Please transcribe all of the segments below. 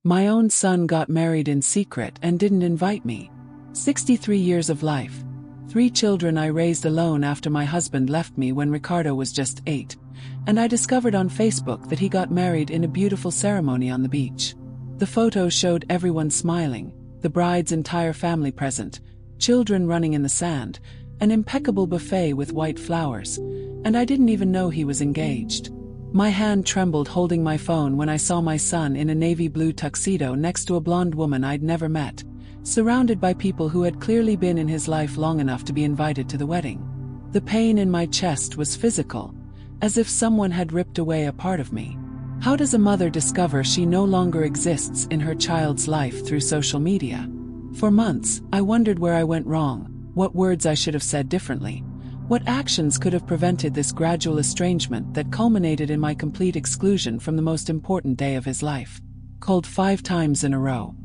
My own son got married in secret and didn't invite me. 63 years of life. 3 children I raised alone after my husband left me when Ricardo was just 8. And I discovered on Facebook that he got married in a beautiful ceremony on the beach. The photos showed everyone smiling, the bride's entire family present, children running in the sand, an impeccable buffet with white flowers, and I didn't even know he was engaged. My hand trembled holding my phone when I saw my son in a navy blue tuxedo next to a blonde woman I'd never met, surrounded by people who had clearly been in his life long enough to be invited to the wedding. The pain in my chest was physical, as if someone had ripped away a part of me. How does a mother discover she no longer exists in her child's life through social media? For months, I wondered where I went wrong, what words I should have said differently, what actions could have prevented this gradual estrangement that culminated in my complete exclusion from the most important day of his life. Called 5 times in a row.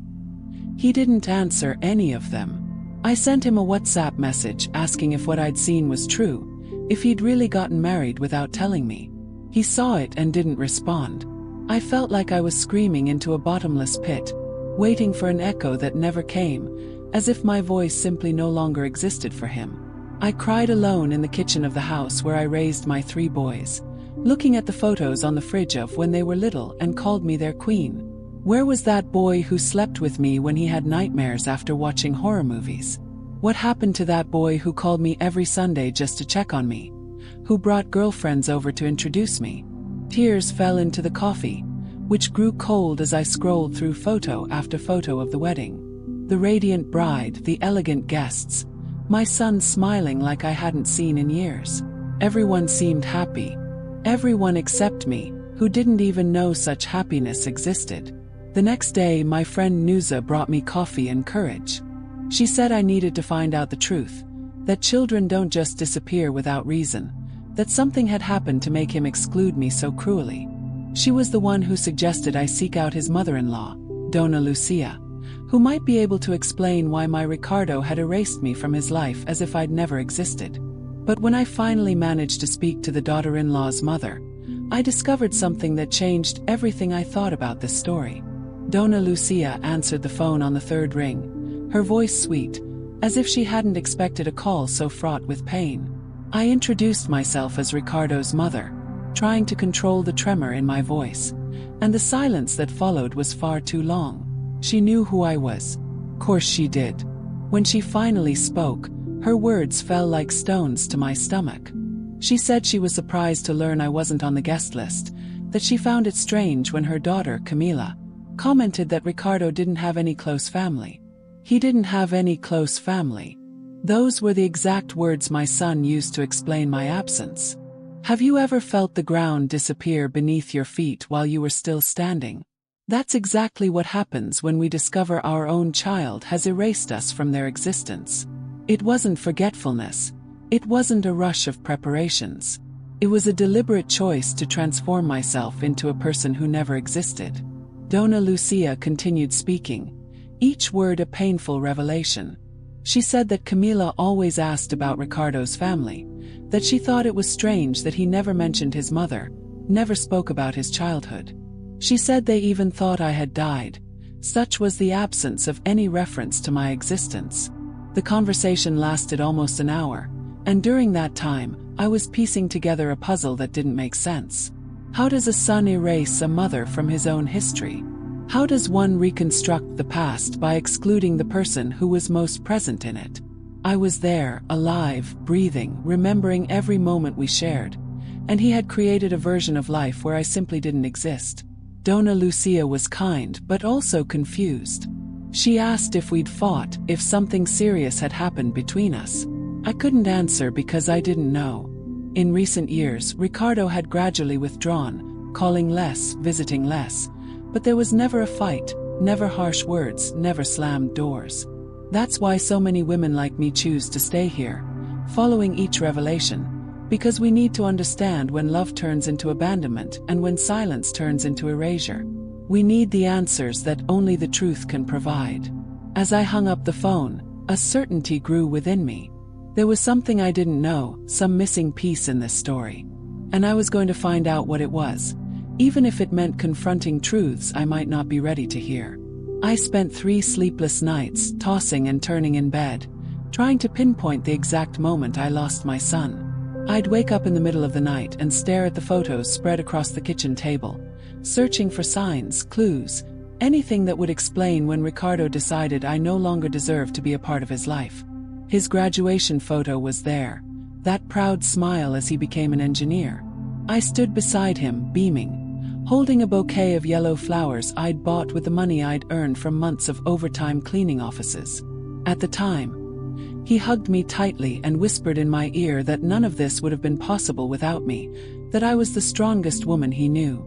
He didn't answer any of them. I sent him a WhatsApp message asking if what I'd seen was true, if he'd really gotten married without telling me. He saw it and didn't respond. I felt like I was screaming into a bottomless pit, waiting for an echo that never came, as if my voice simply no longer existed for him. I cried alone in the kitchen of the house where I raised my 3 boys, looking at the photos on the fridge of when they were little and called me their queen. Where was that boy who slept with me when he had nightmares after watching horror movies? What happened to that boy who called me every Sunday just to check on me? Who brought girlfriends over to introduce me? Tears fell into the coffee, which grew cold as I scrolled through photo after photo of the wedding. The radiant bride, the elegant guests, my son smiling like I hadn't seen in years. Everyone seemed happy. Everyone except me, who didn't even know such happiness existed. The next day, my friend Nuza brought me coffee and courage. She said I needed to find out the truth, that children don't just disappear without reason, that something had happened to make him exclude me so cruelly. She was the one who suggested I seek out his mother-in-law, Dona Lucia, who might be able to explain why my Ricardo had erased me from his life as if I'd never existed. But when I finally managed to speak to the daughter-in-law's mother, I discovered something that changed everything I thought about this story. Dona Lucia answered the phone on the 3rd ring, her voice sweet, as if she hadn't expected a call so fraught with pain. I introduced myself as Ricardo's mother, trying to control the tremor in my voice, and the silence that followed was far too long. She knew who I was. Course she did. When she finally spoke, her words fell like stones to my stomach. She said she was surprised to learn I wasn't on the guest list, that she found it strange when her daughter, Camila, commented that Ricardo didn't have any close family. He didn't have any close family. Those were the exact words my son used to explain my absence. Have you ever felt the ground disappear beneath your feet while you were still standing? That's exactly what happens when we discover our own child has erased us from their existence. It wasn't forgetfulness. It wasn't a rush of preparations. It was a deliberate choice to transform myself into a person who never existed. Dona Lucia continued speaking, each word a painful revelation. She said that Camila always asked about Ricardo's family, that she thought it was strange that he never mentioned his mother, never spoke about his childhood. She said they even thought I had died. Such was the absence of any reference to my existence. The conversation lasted almost an hour, and during that time, I was piecing together a puzzle that didn't make sense. How does a son erase a mother from his own history? How does one reconstruct the past by excluding the person who was most present in it? I was there, alive, breathing, remembering every moment we shared, and he had created a version of life where I simply didn't exist. Dona Lucia was kind, but also confused. She asked if we'd fought, if something serious had happened between us. I couldn't answer because I didn't know. In recent years, Ricardo had gradually withdrawn, calling less, visiting less, but there was never a fight, never harsh words, never slammed doors. That's why so many women like me choose to stay here, following each revelation, because we need to understand when love turns into abandonment and when silence turns into erasure. We need the answers that only the truth can provide. As I hung up the phone, a certainty grew within me. There was something I didn't know, some missing piece in this story. And I was going to find out what it was, even if it meant confronting truths I might not be ready to hear. I spent 3 sleepless nights, tossing and turning in bed, trying to pinpoint the exact moment I lost my son. I'd wake up in the middle of the night and stare at the photos spread across the kitchen table, searching for signs, clues, anything that would explain when Ricardo decided I no longer deserved to be a part of his life. His graduation photo was there, that proud smile as he became an engineer. I stood beside him, beaming, holding a bouquet of yellow flowers I'd bought with the money I'd earned from months of overtime cleaning offices. At the time, he hugged me tightly and whispered in my ear that none of this would have been possible without me, that I was the strongest woman he knew.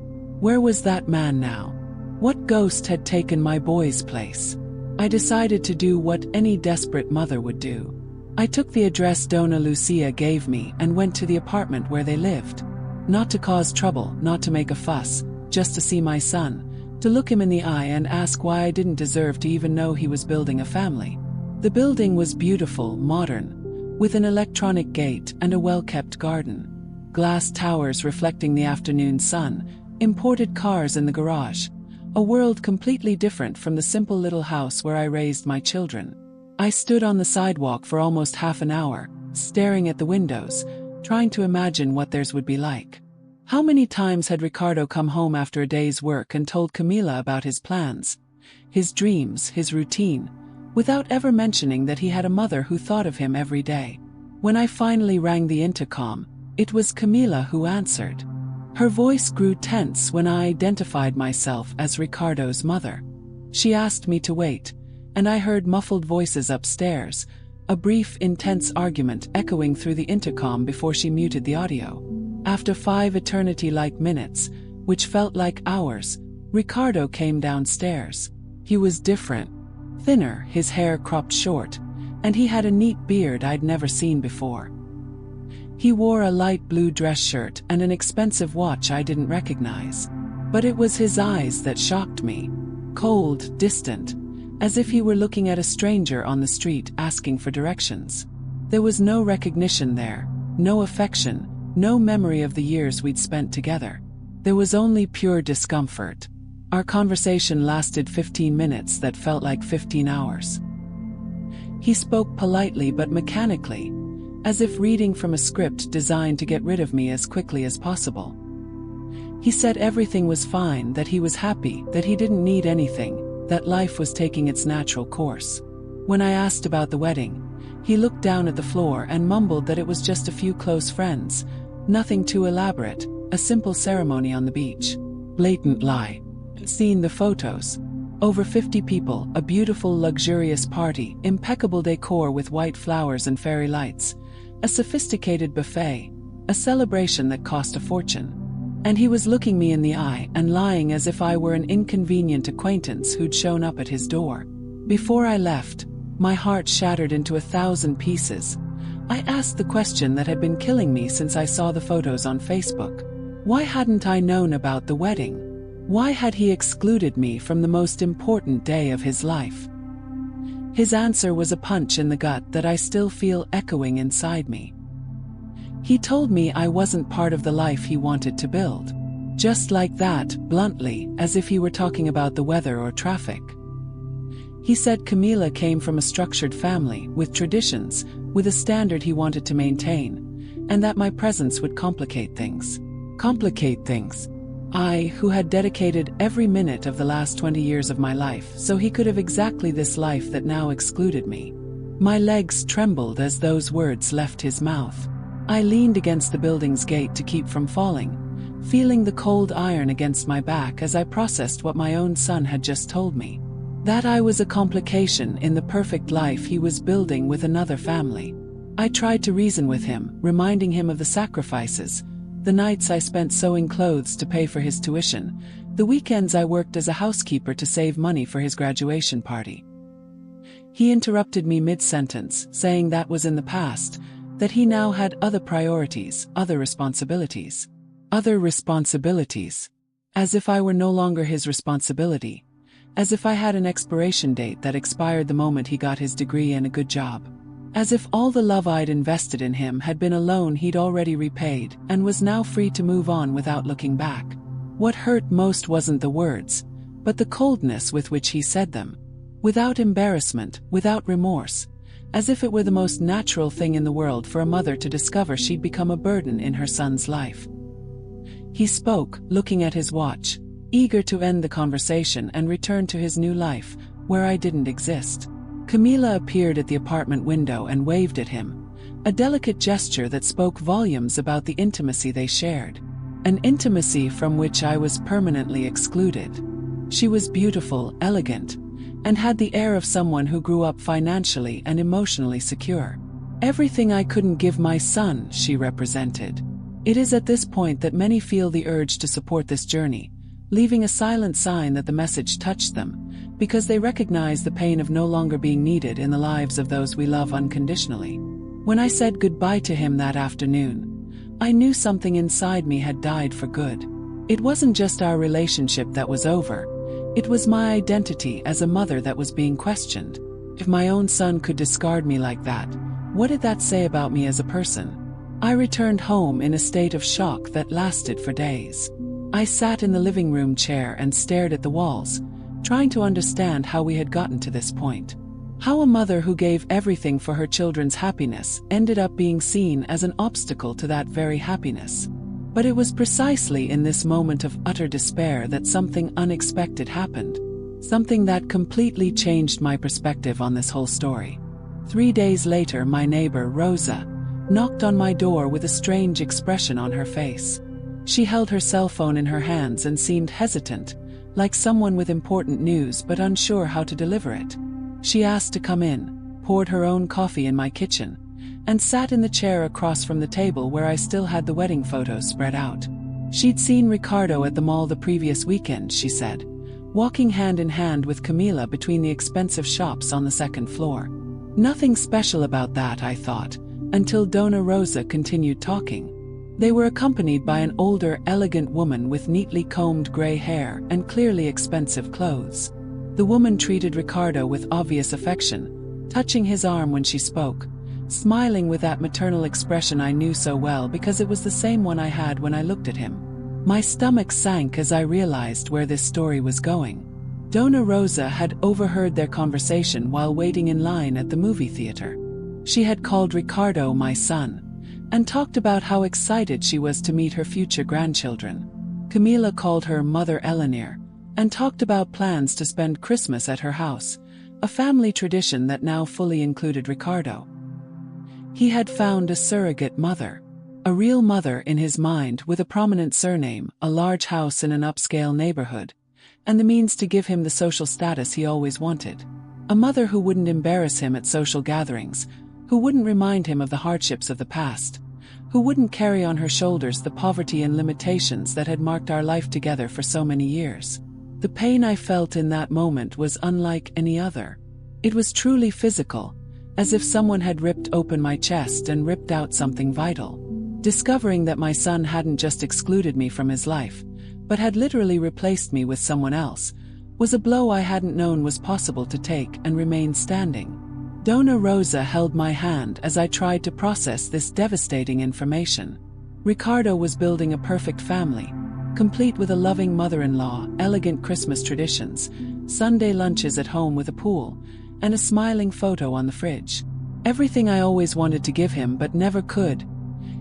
Where was that man now? What ghost had taken my boy's place? I decided to do what any desperate mother would do. I took the address Dona Lucia gave me and went to the apartment where they lived. Not to cause trouble, not to make a fuss, just to see my son, to look him in the eye and ask why I didn't deserve to even know he was building a family. The building was beautiful, modern, with an electronic gate and a well-kept garden. Glass towers reflecting the afternoon sun, imported cars in the garage. A world completely different from the simple little house where I raised my children. I stood on the sidewalk for almost half an hour, staring at the windows, trying to imagine what theirs would be like. How many times had Ricardo come home after a day's work and told Camila about his plans, his dreams, his routine, without ever mentioning that he had a mother who thought of him every day? When I finally rang the intercom, it was Camila who answered. Her voice grew tense when I identified myself as Ricardo's mother. She asked me to wait, and I heard muffled voices upstairs, a brief, intense argument echoing through the intercom before she muted the audio. After 5 eternity-like minutes, which felt like hours, Ricardo came downstairs. He was different. Thinner, his hair cropped short, and he had a neat beard I'd never seen before. He wore a light blue dress shirt and an expensive watch I didn't recognize. But it was his eyes that shocked me. Cold, distant, as if he were looking at a stranger on the street asking for directions. There was no recognition there, no affection, no memory of the years we'd spent together. There was only pure discomfort. Our conversation lasted 15 minutes that felt like 15 hours. He spoke politely but mechanically, as if reading from a script designed to get rid of me as quickly as possible. He said everything was fine, that he was happy, that he didn't need anything, that life was taking its natural course. When I asked about the wedding, he looked down at the floor and mumbled that it was just a few close friends, nothing too elaborate, a simple ceremony on the beach. Blatant lie. Seen the photos. Over 50 people, a beautiful luxurious party, impeccable decor with white flowers and fairy lights, a sophisticated buffet, a celebration that cost a fortune. And he was looking me in the eye and lying as if I were an inconvenient acquaintance who'd shown up at his door. Before I left, my heart shattered into 1,000 pieces. I asked the question that had been killing me since I saw the photos on Facebook. Why hadn't I known about the wedding? Why had he excluded me from the most important day of his life? His answer was a punch in the gut that I still feel echoing inside me. He told me I wasn't part of the life he wanted to build. Just like that, bluntly, as if he were talking about the weather or traffic. He said Camila came from a structured family, with traditions, with a standard he wanted to maintain, and that my presence would complicate things. Complicate things. I, who had dedicated every minute of the last 20 years of my life so he could have exactly this life that now excluded me. My legs trembled as those words left his mouth. I leaned against the building's gate to keep from falling, feeling the cold iron against my back as I processed what my own son had just told me. That I was a complication in the perfect life he was building with another family. I tried to reason with him, reminding him of the sacrifices, the nights I spent sewing clothes to pay for his tuition, the weekends I worked as a housekeeper to save money for his graduation party. He interrupted me mid-sentence, saying that was in the past, that he now had other priorities, other responsibilities. Other responsibilities. As if I were no longer his responsibility. As if I had an expiration date that expired the moment he got his degree and a good job. As if all the love I'd invested in him had been a loan he'd already repaid and was now free to move on without looking back. What hurt most wasn't the words, but the coldness with which he said them. Without embarrassment, without remorse, as if it were the most natural thing in the world for a mother to discover she'd become a burden in her son's life. He spoke, looking at his watch, eager to end the conversation and return to his new life, where I didn't exist. Camila appeared at the apartment window and waved at him, a delicate gesture that spoke volumes about the intimacy they shared, an intimacy from which I was permanently excluded. She was beautiful, elegant, and had the air of someone who grew up financially and emotionally secure. Everything I couldn't give my son, she represented. It is at this point that many feel the urge to support this journey, leaving a silent sign that the message touched them, because they recognize the pain of no longer being needed in the lives of those we love unconditionally. When I said goodbye to him that afternoon, I knew something inside me had died for good. It wasn't just our relationship that was over, it was my identity as a mother that was being questioned. If my own son could discard me like that, what did that say about me as a person? I returned home in a state of shock that lasted for days. I sat in the living room chair and stared at the walls, trying to understand how we had gotten to this point. How a mother who gave everything for her children's happiness ended up being seen as an obstacle to that very happiness. But it was precisely in this moment of utter despair that something unexpected happened. Something that completely changed my perspective on this whole story. 3 days later, my neighbor, Rosa, knocked on my door with a strange expression on her face. She held her cell phone in her hands and seemed hesitant, like someone with important news but unsure how to deliver it. She asked to come in, poured her own coffee in my kitchen, and sat in the chair across from the table where I still had the wedding photos spread out. She'd seen Ricardo at the mall the previous weekend, she said, walking hand in hand with Camila between the expensive shops on the second floor. Nothing special about that, I thought, until Dona Rosa continued talking. They were accompanied by an older, elegant woman with neatly combed gray hair and clearly expensive clothes. The woman treated Ricardo with obvious affection, touching his arm when she spoke, smiling with that maternal expression I knew so well because it was the same one I had when I looked at him. My stomach sank as I realized where this story was going. Dona Rosa had overheard their conversation while waiting in line at the movie theater. She had called Ricardo my son, and talked about how excited she was to meet her future grandchildren. Camila called her Mother Eleanor, and talked about plans to spend Christmas at her house, a family tradition that now fully included Ricardo. He had found a surrogate mother, a real mother in his mind with a prominent surname, a large house in an upscale neighborhood, and the means to give him the social status he always wanted. A mother who wouldn't embarrass him at social gatherings, who wouldn't remind him of the hardships of the past, who wouldn't carry on her shoulders the poverty and limitations that had marked our life together for so many years. The pain I felt in that moment was unlike any other. It was truly physical, as if someone had ripped open my chest and ripped out something vital. Discovering that my son hadn't just excluded me from his life, but had literally replaced me with someone else, was a blow I hadn't known was possible to take and remain standing. Dona Rosa held my hand as I tried to process this devastating information. Ricardo was building a perfect family, complete with a loving mother-in-law, elegant Christmas traditions, Sunday lunches at home with a pool, and a smiling photo on the fridge. Everything I always wanted to give him but never could,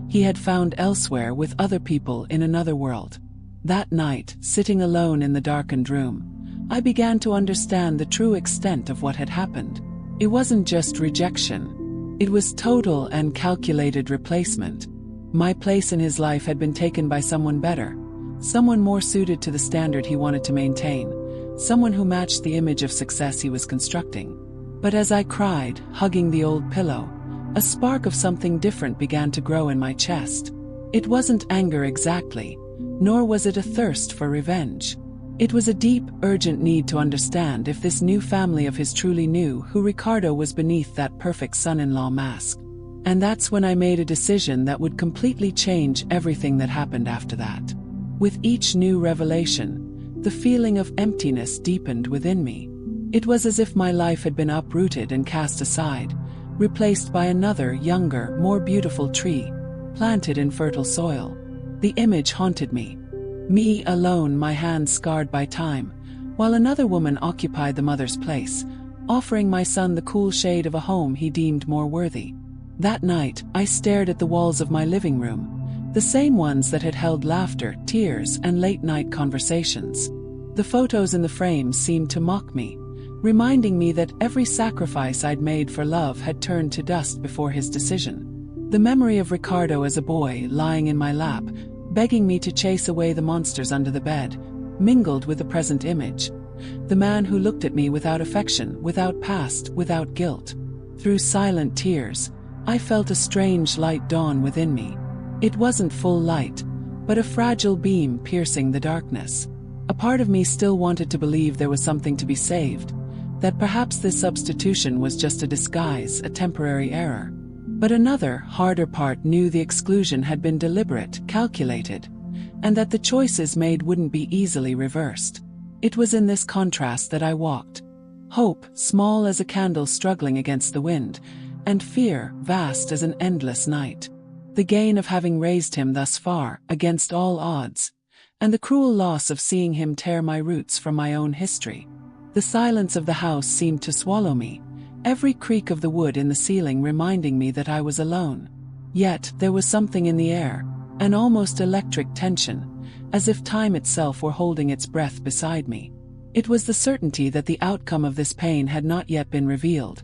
he had found elsewhere with other people in another world. That night, sitting alone in the darkened room, I began to understand the true extent of what had happened. It wasn't just rejection. It was total and calculated replacement. My place in his life had been taken by someone better, someone more suited to the standard he wanted to maintain, someone who matched the image of success he was constructing. But as I cried, hugging the old pillow, a spark of something different began to grow in my chest. It wasn't anger exactly, nor was it a thirst for revenge. It was a deep, urgent need to understand if this new family of his truly knew who Ricardo was beneath that perfect son-in-law mask. And that's when I made a decision that would completely change everything that happened after that. With each new revelation, the feeling of emptiness deepened within me. It was as if my life had been uprooted and cast aside, replaced by another, younger, more beautiful tree, planted in fertile soil. The image haunted me. Me alone, my hands scarred by time, while another woman occupied the mother's place, offering my son the cool shade of a home he deemed more worthy. That night, I stared at the walls of my living room, the same ones that had held laughter, tears, and late-night conversations. The photos in the frames seemed to mock me, reminding me that every sacrifice I'd made for love had turned to dust before his decision. The memory of Ricardo as a boy lying in my lap, begging me to chase away the monsters under the bed, mingled with the present image. The man who looked at me without affection, without past, without guilt. Through silent tears, I felt a strange light dawn within me. It wasn't full light, but a fragile beam piercing the darkness. A part of me still wanted to believe there was something to be saved, that perhaps this substitution was just a disguise, a temporary error. But another, harder part knew the exclusion had been deliberate, calculated, and that the choices made wouldn't be easily reversed. It was in this contrast that I walked. Hope, small as a candle struggling against the wind, and fear, vast as an endless night. The gain of having raised him thus far, against all odds, and the cruel loss of seeing him tear my roots from my own history. The silence of the house seemed to swallow me, every creak of the wood in the ceiling reminding me that I was alone. Yet there was something in the air, an almost electric tension, as if time itself were holding its breath beside me. It was the certainty that the outcome of this pain had not yet been revealed,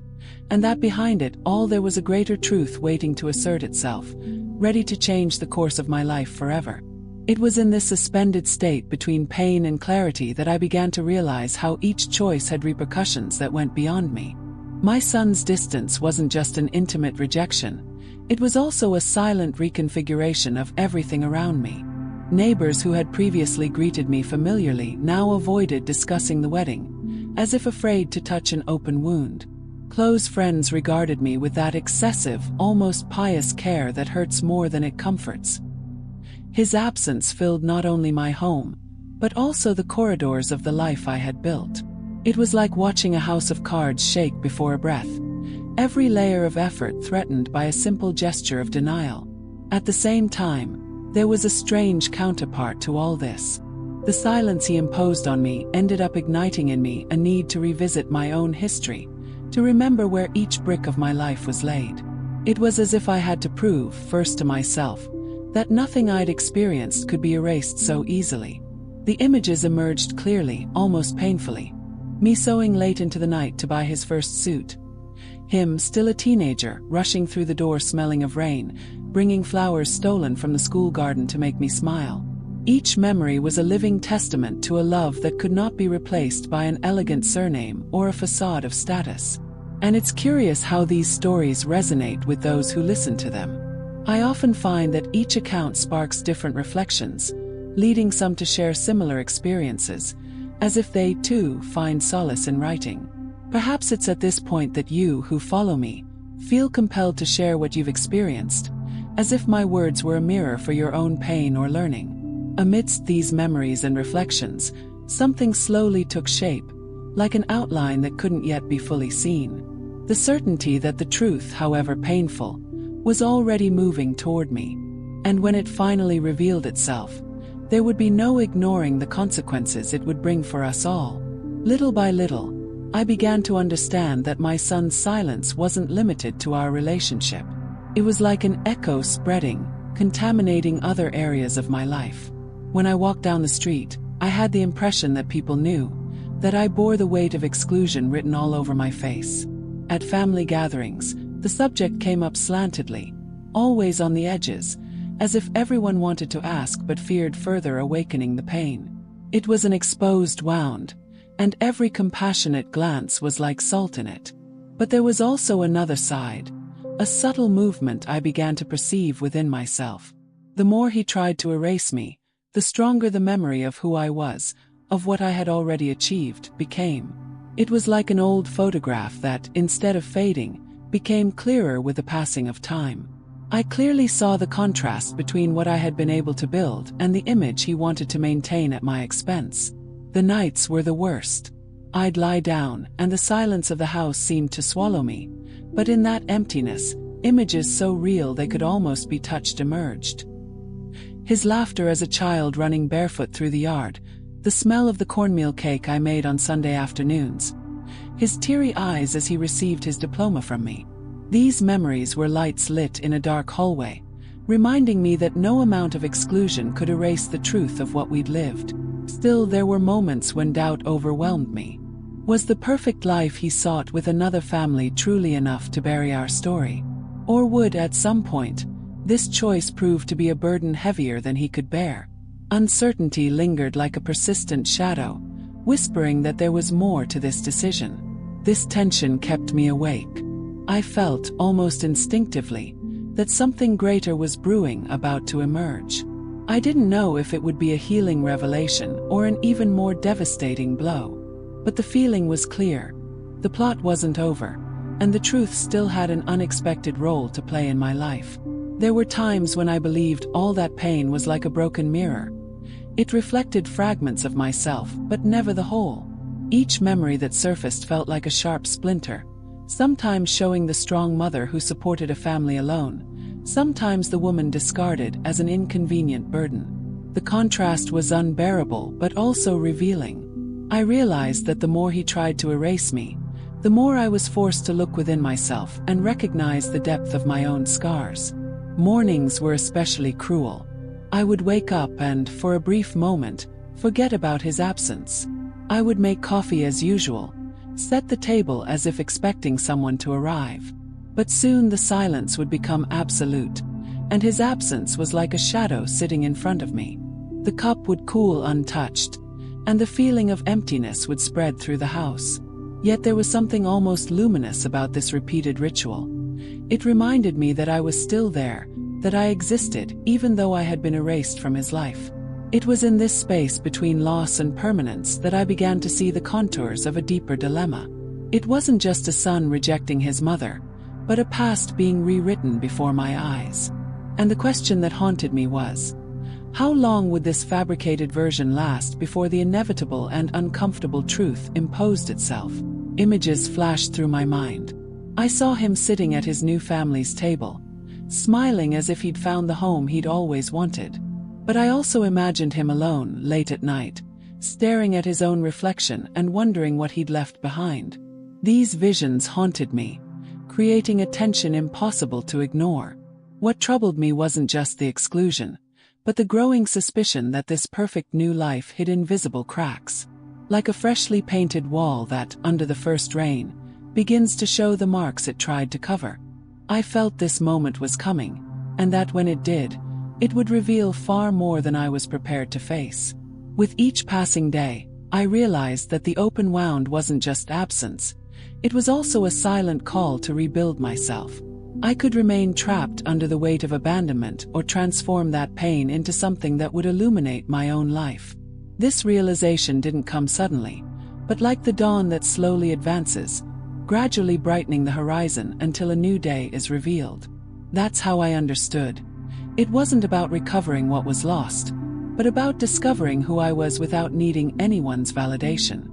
and that behind it all there was a greater truth waiting to assert itself, ready to change the course of my life forever. It was in this suspended state between pain and clarity that I began to realize how each choice had repercussions that went beyond me. My son's distance wasn't just an intimate rejection, it was also a silent reconfiguration of everything around me. Neighbors who had previously greeted me familiarly now avoided discussing the wedding, as if afraid to touch an open wound. Close friends regarded me with that excessive, almost pious care that hurts more than it comforts. His absence filled not only my home, but also the corridors of the life I had built. It was like watching a house of cards shake before a breath, every layer of effort threatened by a simple gesture of denial. At the same time, there was a strange counterpart to all this. The silence he imposed on me ended up igniting in me a need to revisit my own history, to remember where each brick of my life was laid. It was as if I had to prove, first to myself, that nothing I'd experienced could be erased so easily. The images emerged clearly, almost painfully. Me sewing late into the night to buy his first suit. Him, still a teenager, rushing through the door smelling of rain, bringing flowers stolen from the school garden to make me smile. Each memory was a living testament to a love that could not be replaced by an elegant surname or a facade of status. And it's curious how these stories resonate with those who listen to them. I often find that each account sparks different reflections, leading some to share similar experiences, as if they, too, find solace in writing. Perhaps it's at this point that you, who follow me, feel compelled to share what you've experienced, as if my words were a mirror for your own pain or learning. Amidst these memories and reflections, something slowly took shape, like an outline that couldn't yet be fully seen. The certainty that the truth, however painful, was already moving toward me. And when it finally revealed itself, there would be no ignoring the consequences it would bring for us all. Little by little, I began to understand that my son's silence wasn't limited to our relationship. It was like an echo spreading, contaminating other areas of my life. When I walked down the street, I had the impression that people knew, that I bore the weight of exclusion written all over my face. At family gatherings, the subject came up slantedly, always on the edges, as if everyone wanted to ask but feared further awakening the pain. It was an exposed wound, and every compassionate glance was like salt in it. But there was also another side, a subtle movement I began to perceive within myself. The more he tried to erase me, the stronger the memory of who I was, of what I had already achieved, became. It was like an old photograph that, instead of fading, became clearer with the passing of time. I clearly saw the contrast between what I had been able to build and the image he wanted to maintain at my expense. The nights were the worst. I'd lie down, and the silence of the house seemed to swallow me, but in that emptiness, images so real they could almost be touched emerged. His laughter as a child running barefoot through the yard, the smell of the cornmeal cake I made on Sunday afternoons, his teary eyes as he received his diploma from me. These memories were lights lit in a dark hallway, reminding me that no amount of exclusion could erase the truth of what we'd lived. Still, there were moments when doubt overwhelmed me. Was the perfect life he sought with another family truly enough to bury our story? Or would, at some point, this choice prove to be a burden heavier than he could bear? Uncertainty lingered like a persistent shadow, whispering that there was more to this decision. This tension kept me awake. I felt, almost instinctively, that something greater was brewing, about to emerge. I didn't know if it would be a healing revelation or an even more devastating blow. But the feeling was clear. The plot wasn't over, and the truth still had an unexpected role to play in my life. There were times when I believed all that pain was like a broken mirror. It reflected fragments of myself, but never the whole. Each memory that surfaced felt like a sharp splinter, sometimes showing the strong mother who supported a family alone, sometimes the woman discarded as an inconvenient burden. The contrast was unbearable but also revealing. I realized that the more he tried to erase me, the more I was forced to look within myself and recognize the depth of my own scars. Mornings were especially cruel. I would wake up and, for a brief moment, forget about his absence. I would make coffee as usual, set the table as if expecting someone to arrive. But soon the silence would become absolute, and his absence was like a shadow sitting in front of me. The cup would cool untouched, and the feeling of emptiness would spread through the house. Yet there was something almost luminous about this repeated ritual. It reminded me that I was still there, that I existed, even though I had been erased from his life. It was in this space between loss and permanence that I began to see the contours of a deeper dilemma. It wasn't just a son rejecting his mother, but a past being rewritten before my eyes. And the question that haunted me was, how long would this fabricated version last before the inevitable and uncomfortable truth imposed itself? Images flashed through my mind. I saw him sitting at his new family's table, smiling as if he'd found the home he'd always wanted. But I also imagined him alone, late at night, staring at his own reflection and wondering what he'd left behind. These visions haunted me, creating a tension impossible to ignore. What troubled me wasn't just the exclusion, but the growing suspicion that this perfect new life hid invisible cracks. Like a freshly painted wall that, under the first rain, begins to show the marks it tried to cover. I felt this moment was coming, and that when it did, it would reveal far more than I was prepared to face. With each passing day, I realized that the open wound wasn't just absence, it was also a silent call to rebuild myself. I could remain trapped under the weight of abandonment or transform that pain into something that would illuminate my own life. This realization didn't come suddenly, but like the dawn that slowly advances, gradually brightening the horizon until a new day is revealed. That's how I understood. It wasn't about recovering what was lost, but about discovering who I was without needing anyone's validation.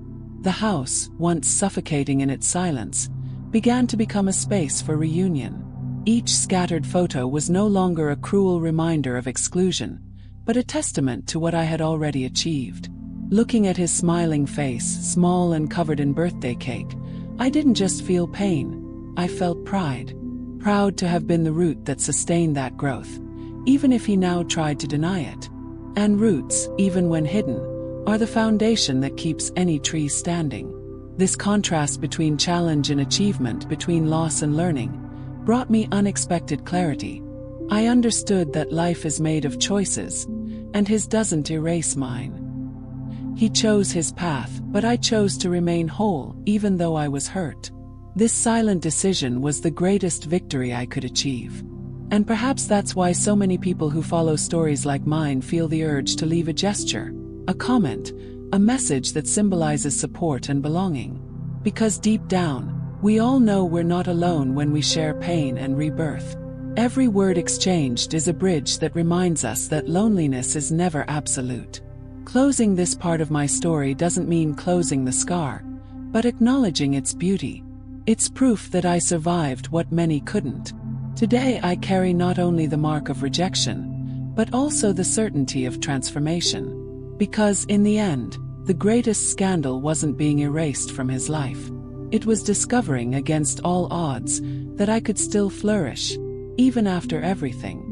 The house, once suffocating in its silence, began to become a space for reunion. Each scattered photo was no longer a cruel reminder of exclusion, but a testament to what I had already achieved. Looking at his smiling face, small and covered in birthday cake, I didn't just feel pain, I felt pride. Proud to have been the root that sustained that growth, even if he now tried to deny it. And roots, even when hidden, are the foundation that keeps any tree standing. This contrast between challenge and achievement, between loss and learning, brought me unexpected clarity. I understood that life is made of choices, and his doesn't erase mine. He chose his path, but I chose to remain whole, even though I was hurt. This silent decision was the greatest victory I could achieve. And perhaps that's why so many people who follow stories like mine feel the urge to leave a gesture, a comment, a message that symbolizes support and belonging. Because deep down, we all know we're not alone when we share pain and rebirth. Every word exchanged is a bridge that reminds us that loneliness is never absolute. Closing this part of my story doesn't mean closing the scar, but acknowledging its beauty. It's proof that I survived what many couldn't. Today I carry not only the mark of rejection, but also the certainty of transformation. Because, in the end, the greatest scandal wasn't being erased from his life. It was discovering against all odds that I could still flourish, even after everything.